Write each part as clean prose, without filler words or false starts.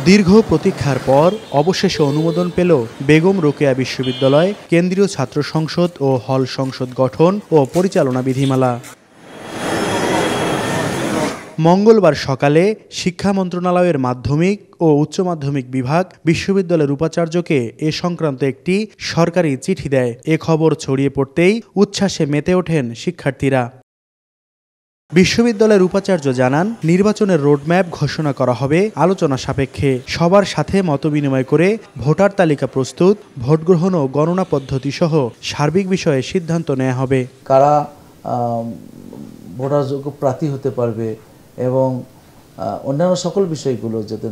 দীর্ঘ প্রতীক্ষার পর অবশেষে অনুমোদন পেল বেগম রোকেয়া বিশ্ববিদ্যালয় কেন্দ্রীয় ছাত্র সংসদ ও হল সংসদ গঠন ও পরিচালনা বিধিমালা। মঙ্গলবার সকালে শিক্ষা মন্ত্রণালয়ের মাধ্যমিক ও উচ্চ মাধ্যমিক বিভাগ বিশ্ববিদ্যালয়ের উপাচার্যকে এ সংক্রান্ত একটি সরকারি চিঠি দেয়। এ খবর ছড়িয়ে পড়তেই উচ্ছ্বাসে মেতে ওঠেন শিক্ষার্থীরা। বিশ্ববিদ্যালয়ের উপাচার্য জানান, নির্বাচনের রোডম্যাপ ঘোষণা করা হবে আলোচনা সাপেক্ষে। সবার সাথে মতবিনিময় করে ভোটার তালিকা প্রস্তুত, ভোট গ্রহণ ও গণনা পদ্ধতি সহ সার্বিক বিষয়ে সিদ্ধান্ত নেওয়া হবে। কারা ভোটার যোগ্য প্রার্থী হতে পারবে এবং অন্যান্য সকল বিষয়গুলো যাতে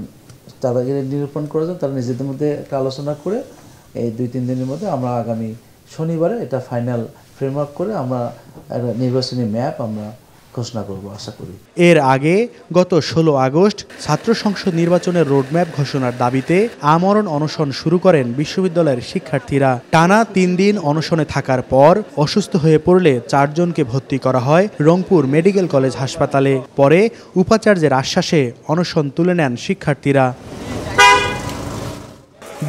তারা নিরূপণ করা যায়, তারা নিজেদের মধ্যে একটা আলোচনা করে এই 2-3 দিনের মধ্যে আমরা আগামী শনিবারে এটা ফাইনাল ফ্রেমওয়ার্ক করে আমরা একটা নির্বাচনী ম্যাপ আমরা ঘোষণা করব আশা করি। এর আগে গত 16 আগস্ট ছাত্র সংসদ নির্বাচনের রোডম্যাপ ঘোষণার দাবিতে আমরণ অনশন শুরু করেন বিশ্ববিদ্যালয়ের শিক্ষার্থীরা। টানা 3 দিন অনশনে থাকার পর অসুস্থ হয়ে পড়লে 4 জনকে ভর্তি করা হয় রংপুর মেডিকেল কলেজ হাসপাতালে। পরে উপাচার্যের আশ্বাসে অনশন তুলে নেন শিক্ষার্থীরা।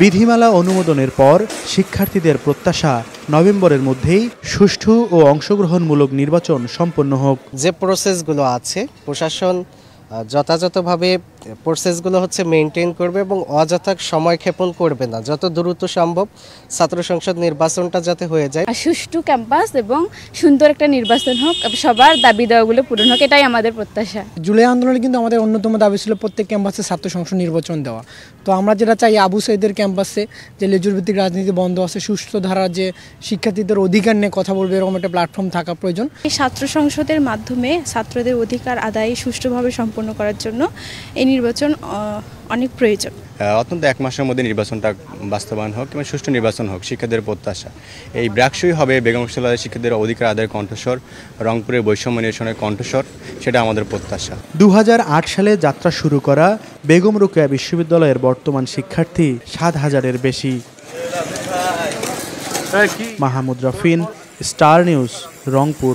বিধিমালা অনুমোদনের পর শিক্ষার্থীদের প্রত্যাশা নভেম্বরের মধ্যেই সুষ্ঠু ও অংশগ্রহণমূলক নির্বাচন সম্পন্ন হোক। যে প্রসেসগুলো আছে প্রশাসন যথাযথভাবে প্রসেসগুলো মেনটেন করবে এবং অযথা সময় ক্ষেপণ করবে না। যত দ্রুত সম্ভব ছাত্র সংসদ নির্বাচনটা যাতে হয়ে যায়, সুষ্ঠু ক্যাম্পাস এবং সুন্দর একটা নির্বাচন হোক, সবার দাবি দেওয়াগুলো পূরণ হোক, এটাই আমাদের প্রত্যাশা। জুলাই আন্দোলনে কিন্তু আমাদের অন্যতম দাবি ছিল প্রত্যেক ক্যাম্পাসে ছাত্র সংসদ নির্বাচন দেওয়া। তো আমরা যেটা চাই আবু সাইদের ক্যাম্পাসে যে লেজুর ভিত্তিক রাজনীতি বন্ধ আছে, সুস্থ ধারা যে শিক্ষার্থীদের অধিকার নিয়ে কথা বলবে এরকম একটা প্ল্যাটফর্ম থাকা প্রয়োজন। এই ছাত্র সংসদের মাধ্যমে ছাত্রদের অধিকার আদায় সুষ্ঠুভাবে সম্পন্ন করার জন্য এই নির্বাচন অনেক প্রয়োজন। অত্যন্ত 1 মাসের মধ্যে নির্বাচনটা বাস্তবায়ন হোক এবং সুষ্ঠু নির্বাচন হোক শিক্ষার্থীদের প্রত্যাশা। এই ব্র্যাকসই হবে বেগম রোকেয়া শিক্ষার্থীদের অধিকার আদায়ের কণ্ঠস্বর, রংপুরের বৈষম্য নিরসনের কণ্ঠস্বর, সেটা আমাদের প্রত্যাশা। 2008 সালে যাত্রা শুরু করা বেগম রোকেয়া বিশ্ববিদ্যালয়ের বর্তমান শিক্ষার্থী 7,000-এর বেশি। Mahmud Rafin, star news, Rangpur.